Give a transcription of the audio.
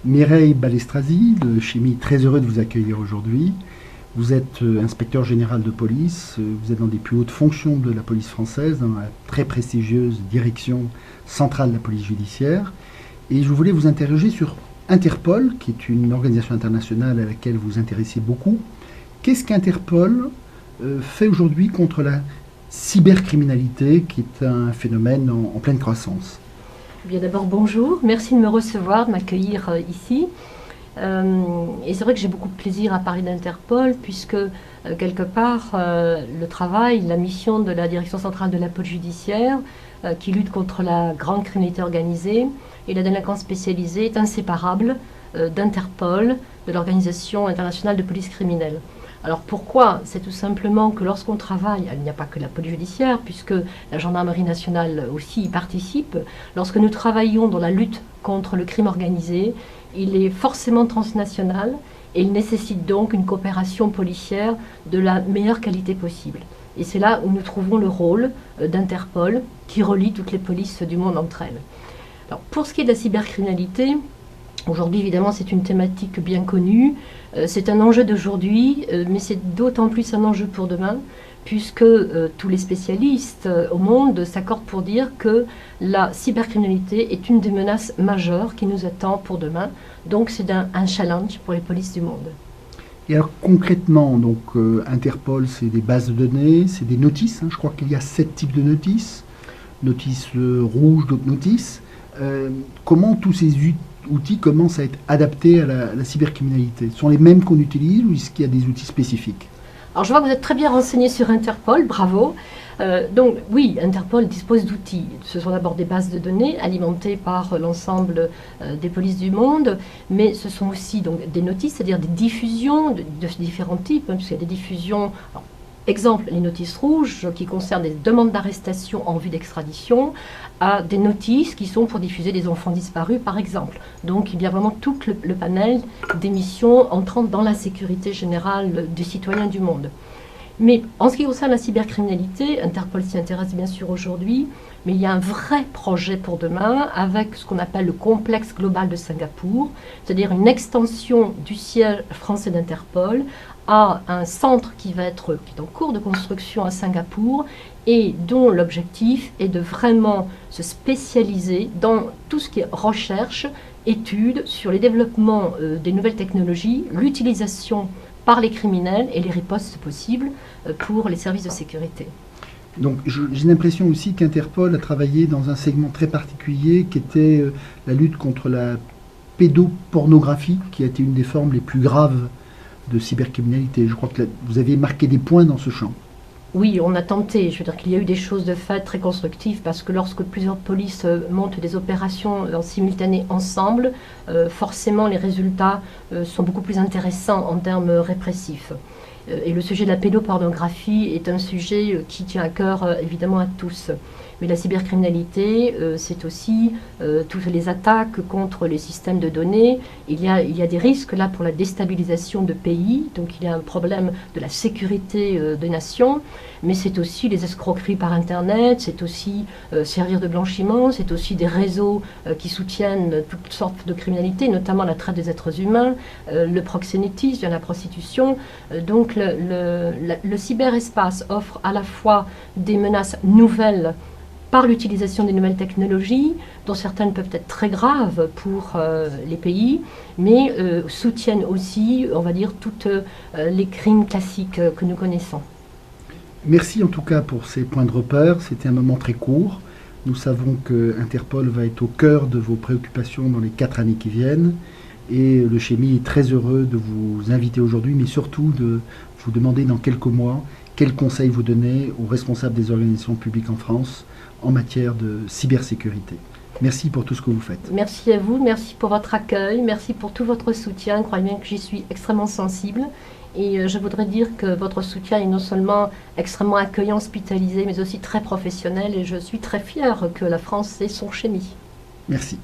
Mireille Balestrazi de Chemie, très heureux de vous accueillir aujourd'hui. Vous êtes inspecteur général de police, vous êtes dans des plus hautes fonctions de la police française, dans la très prestigieuse direction centrale de la police judiciaire. Et je voulais vous interroger sur Interpol, qui est une organisation internationale à laquelle vous vous intéressez beaucoup. Qu'est-ce qu'Interpol fait aujourd'hui contre la cybercriminalité, qui est un phénomène en pleine croissance? Bien d'abord, bonjour. Merci de me recevoir, de m'accueillir ici. Et c'est vrai que j'ai beaucoup de plaisir à parler d'Interpol, puisque quelque part, le travail, la mission de la Direction centrale de la police judiciaire, qui lutte contre la grande criminalité organisée et la délinquance spécialisée, est inséparable d'Interpol, de l'Organisation internationale de police criminelle. Alors pourquoi? C'est tout simplement que lorsqu'on travaille, il n'y a pas que la police judiciaire, puisque la gendarmerie nationale aussi y participe, lorsque nous travaillons dans la lutte contre le crime organisé, il est forcément transnational et il nécessite donc une coopération policière de la meilleure qualité possible. Et c'est là où nous trouvons le rôle d'Interpol, qui relie toutes les polices du monde entre elles. Alors pour ce qui est de la cybercriminalité, aujourd'hui, évidemment, c'est une thématique bien connue. C'est un enjeu d'aujourd'hui, mais c'est d'autant plus un enjeu pour demain, puisque tous les spécialistes au monde s'accordent pour dire que la cybercriminalité est une des menaces majeures qui nous attend pour demain. Donc c'est un challenge pour les polices du monde. Et alors concrètement, donc, Interpol, c'est des bases de données, c'est des notices. Je crois qu'il y a 7 types de notices. Notices rouges, d'autres notices. Comment tous ces outils commencent à être adaptés à la cybercriminalité? Ce sont les mêmes qu'on utilise ou est-ce qu'il y a des outils spécifiques? Alors je vois que vous êtes très bien renseigné sur Interpol, bravo. Donc oui, Interpol dispose d'outils. Ce sont d'abord des bases de données alimentées par l'ensemble des polices du monde, mais ce sont aussi donc, des notices, c'est-à-dire des diffusions de différents types, puisqu'il y a des diffusions... Alors, exemple, les notices rouges qui concernent des demandes d'arrestation en vue d'extradition, à des notices qui sont pour diffuser des enfants disparus, par exemple. Donc il y a vraiment tout le panel des missions entrant dans la sécurité générale des citoyens du monde. Mais en ce qui concerne la cybercriminalité, Interpol s'y intéresse bien sûr aujourd'hui, mais il y a un vrai projet pour demain avec ce qu'on appelle le complexe global de Singapour, c'est-à-dire une extension du siège français d'Interpol à un centre qui est en cours de construction à Singapour et dont l'objectif est de vraiment se spécialiser dans tout ce qui est recherche, études sur les développements des nouvelles technologies, l'utilisation par les criminels et les ripostes possibles pour les services de sécurité. Donc j'ai l'impression aussi qu'Interpol a travaillé dans un segment très particulier qui était la lutte contre la pédopornographie, qui a été une des formes les plus graves de cybercriminalité. Je crois que vous avez marqué des points dans ce champ. Oui, on a tenté. Je veux dire qu'il y a eu des choses de fait très constructives parce que lorsque plusieurs polices montent des opérations en simultané ensemble, forcément les résultats sont beaucoup plus intéressants en termes répressifs. Et le sujet de la pédopornographie est un sujet qui tient à cœur évidemment à tous. Mais la cybercriminalité, c'est aussi toutes les attaques contre les systèmes de données. Il y a des risques là pour la déstabilisation de pays, donc il y a un problème de la sécurité des nations, mais c'est aussi les escroqueries par Internet, c'est aussi servir de blanchiment, c'est aussi des réseaux qui soutiennent toutes sortes de criminalités, notamment la traite des êtres humains, le proxénétisme, la prostitution. Donc le cyberespace offre à la fois des menaces nouvelles par l'utilisation des nouvelles technologies, dont certaines peuvent être très graves pour les pays, mais soutiennent aussi, on va dire, toutes les crimes classiques que nous connaissons. Merci en tout cas pour ces points de repère. C'était un moment très court. Nous savons que Interpol va être au cœur de vos préoccupations dans les 4 années qui viennent. Et le Chemie est très heureux de vous inviter aujourd'hui, mais surtout de vous demander dans quelques mois quels conseils vous donnez aux responsables des organisations publiques en France en matière de cybersécurité. Merci pour tout ce que vous faites. Merci à vous, merci pour votre accueil, merci pour tout votre soutien. Croyez bien que j'y suis extrêmement sensible. Et je voudrais dire que votre soutien est non seulement extrêmement accueillant, hospitalisé, mais aussi très professionnel. Et je suis très fière que la France ait son Chemie. Merci.